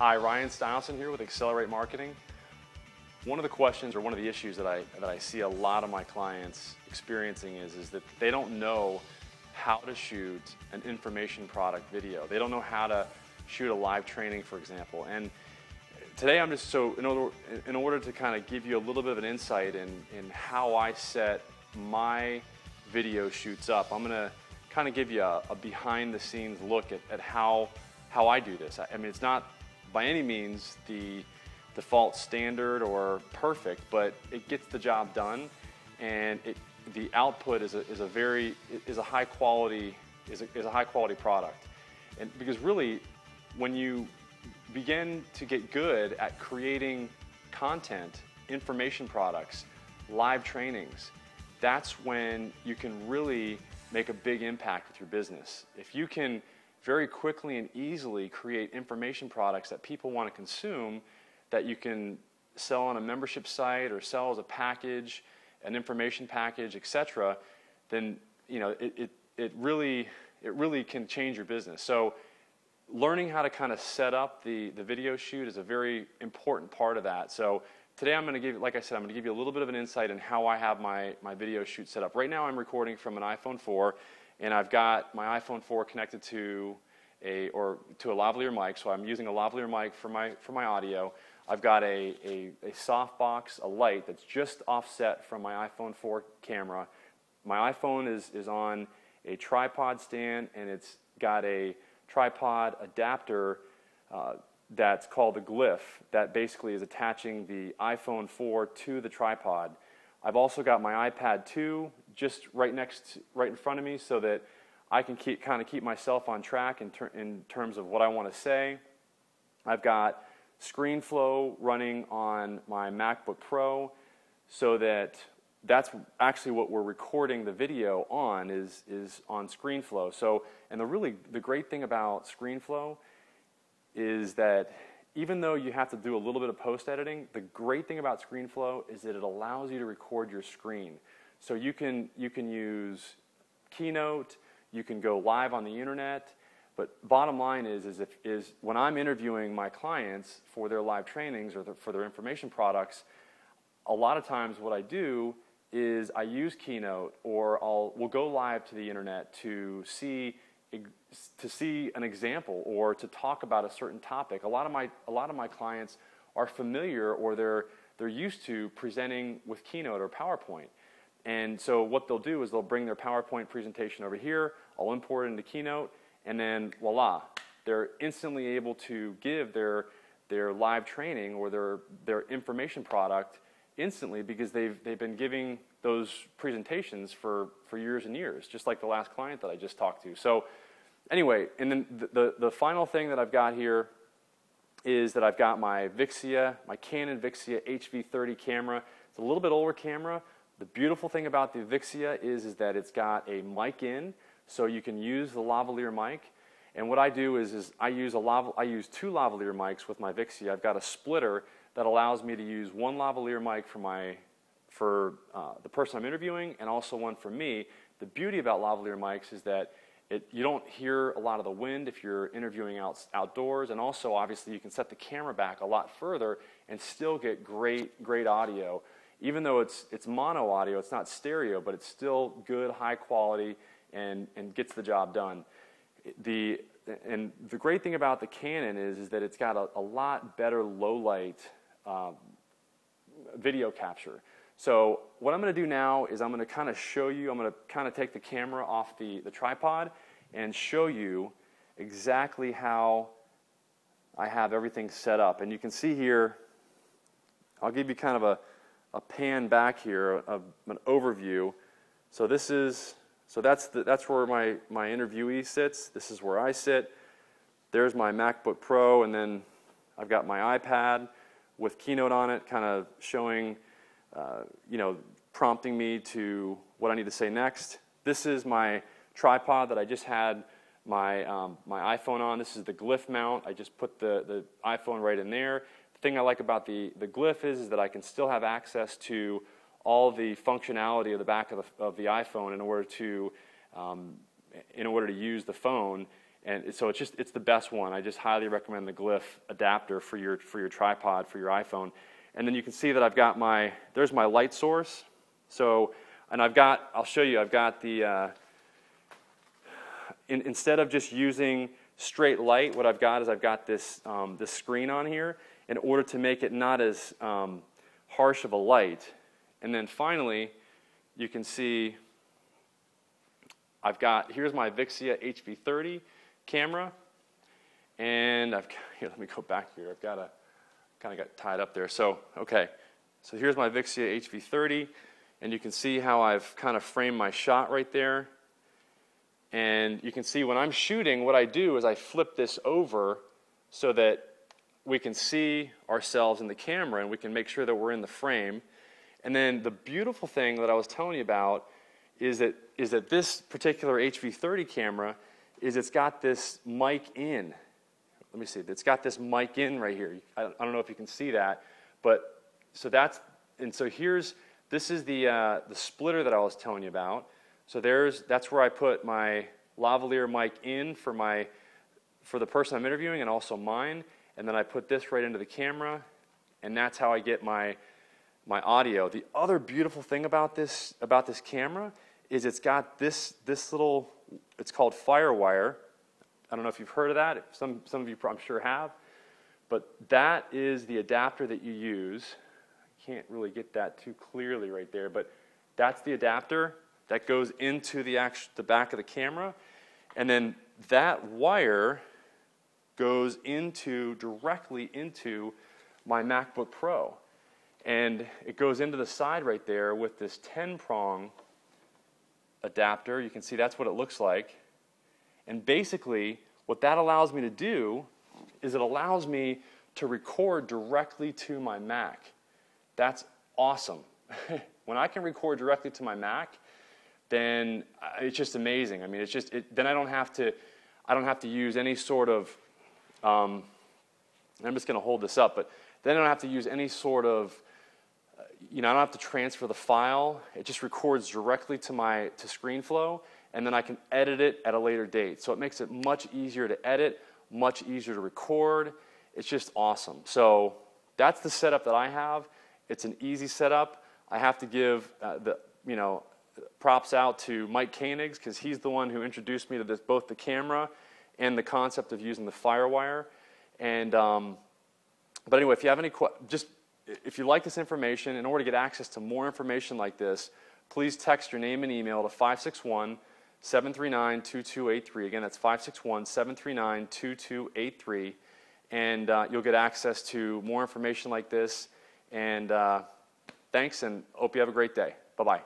Hi, Ryan Stileson here with Accelerate Marketing. One of the questions or one of the issues that I see a lot of my clients experiencing is that they don't know how to shoot an information product video. They don't know how to shoot a live training, for example. And today I'm just in order to kind of give you a little bit of an insight in how I set my video shoots up, I'm going to kind of give you a behind the scenes look at how I do this. I mean, it's not by any means the default standard or perfect, but it gets the job done, and the output is a high quality product. And because really, when you begin to get good at creating content, information products, live trainings, that's when you can really make a big impact with your business. If you can very quickly and easily create information products that people want to consume, that you can sell on a membership site or sell as a package, an information package, etc., then it really can change your business. So learning how to kind of set up the video shoot is a very important part of that. So today I'm going to give, like I said, I'm going to give you a little bit of an insight in how I have my video shoot set up. Right now I'm recording from an iPhone 4, and I've got my iPhone 4 connected to a lavalier mic, so I'm using a lavalier mic for my audio. I've got a softbox, a light that's just offset from my iPhone 4 camera. My iPhone is on a tripod stand, and it's got a tripod adapter that's called the glyph that basically is attaching the iPhone 4 to the tripod. I've also got my iPad 2 just right in front of me so that I can keep myself on track in terms of what I want to say. I've got ScreenFlow running on my MacBook Pro, so that's actually what we're recording the video on is on ScreenFlow. So, and the great thing about ScreenFlow is that even though you have to do a little bit of post-editing, the great thing about ScreenFlow is that it allows you to record your screen. So you can use Keynote, you can go live on the internet, but bottom line is when I'm interviewing my clients for their live trainings or for their information products, a lot of times what I do is I use Keynote, or we'll go live to the internet to see an example or to talk about a certain topic. A lot of my clients are familiar, or they're used to presenting with Keynote or PowerPoint. And so what they'll do is they'll bring their PowerPoint presentation over here, I'll import it into Keynote, and then voila, they're instantly able to give their live training or their information product instantly, because they've been giving those presentations for years and years, just like the last client that I just talked to. So anyway, and then the final thing that I've got here is that I've got my Vixia, my Canon Vixia HV30 camera. It's a little bit older camera. The beautiful thing about the Vixia is that it's got a mic in, so you can use the lavalier mic. And what I do is I use two lavalier mics with my Vixia. I've got a splitter that allows me to use one lavalier mic for the person I'm interviewing, and also one for me. The beauty about lavalier mics is that you don't hear a lot of the wind if you're interviewing outdoors, and also obviously you can set the camera back a lot further and still get great audio. Even though it's mono audio, it's not stereo, but it's still good, high quality, and gets the job done. And the great thing about the Canon is that it's got a lot better low light video capture. So what I'm going to do now is I'm going to kind of show you, I'm going to kind of take the camera off the tripod and show you exactly how I have everything set up. And you can see here, I'll give you kind of a pan back here of an overview. So that's where my interviewee sits. This is where I sit. There's my MacBook Pro, and then I've got my iPad with Keynote on it, kind of showing, prompting me to what I need to say next. This is my tripod that I just had my iPhone on. This is the glyph mount. I just put the iPhone right in there. The thing I like about the glyph is that I can still have access to all the functionality of the back of the iPhone in order to use the phone. And so it's the best one. I just highly recommend the Glyph adapter for your tripod, for your iPhone. And then you can see that I've got there's my light source. So, and I'll show you, I've got the, instead of just using straight light, what I've got is I've got this, this screen on here in order to make it not as harsh of a light. And then finally, you can see here's my Vixia HV30 camera, and here, let me go back here. I've kind of got tied up there. So, okay, so here's my Vixia HV30, and you can see how I've kind of framed my shot right there. And you can see when I'm shooting, what I do is I flip this over so that we can see ourselves in the camera, and we can make sure that we're in the frame. And then the beautiful thing that I was telling you about is that this particular HV30 camera it's got this mic in. Let me see. It's got this mic in right here. I don't know if you can see that, but so this is the splitter that I was telling you about. So that's where I put my lavalier mic in for the person I'm interviewing and also mine, and then I put this right into the camera, and that's how I get my audio. The other beautiful thing about this camera is it's got this little, it's called FireWire. I don't know if you've heard of that. Some of you I'm sure have. But that is the adapter that you use. I can't really get that too clearly right there, but that's the adapter that goes into the back of the camera. And then that wire goes directly into my MacBook Pro. And it goes into the side right there with this 10-prong adapter. You can see that's what it looks like. And basically, what that allows me to do is it allows me to record directly to my Mac. That's awesome. When I can record directly to my Mac, then it's just amazing. I mean, then I don't have to use any sort of, I'm just going to hold this up, but then I don't have to use any sort of, I don't have to transfer the file. It just records directly to ScreenFlow, and then I can edit it at a later date. So it makes it much easier to edit, much easier to record. It's just awesome. So that's the setup that I have. It's an easy setup. I have to give props out to Mike Koenigs, because he's the one who introduced me to both the camera and the concept of using the FireWire. And but anyway, if you have any if you like this information, in order to get access to more information like this, please text your name and email to 561-739-2283. Again, that's 561-739-2283. And you'll get access to more information like this. And thanks, and hope you have a great day. Bye-bye.